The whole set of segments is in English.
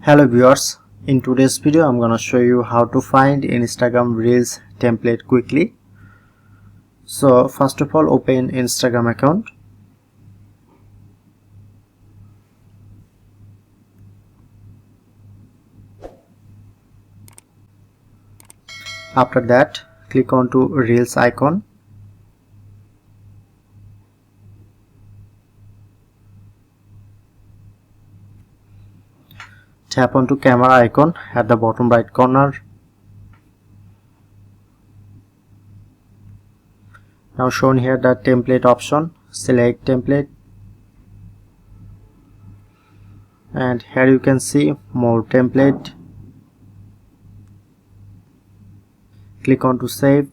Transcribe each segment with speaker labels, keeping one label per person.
Speaker 1: Hello viewers, in today's video I'm gonna show you how to find Instagram Reels template quickly. So first of all, open Instagram account. After that, click on to Reels icon. Tap onto camera icon at the bottom right corner. Now shown here the template option, select template, and here you can see more template. Click on to save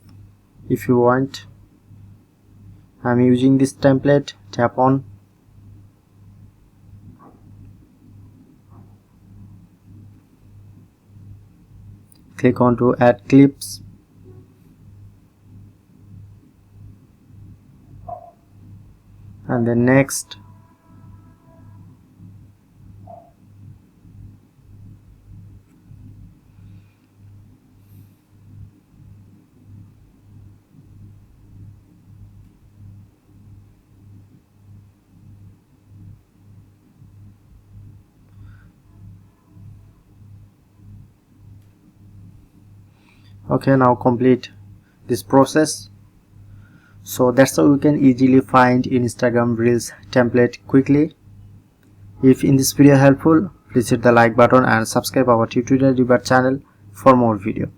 Speaker 1: if you want. I'm using this template. Tap on. Click on to add clips. And then next. Okay, now complete this process. So that's how you can easily find Instagram Reels template quickly. If in this video helpful, please hit the like button and subscribe our tutorial debug channel for more video.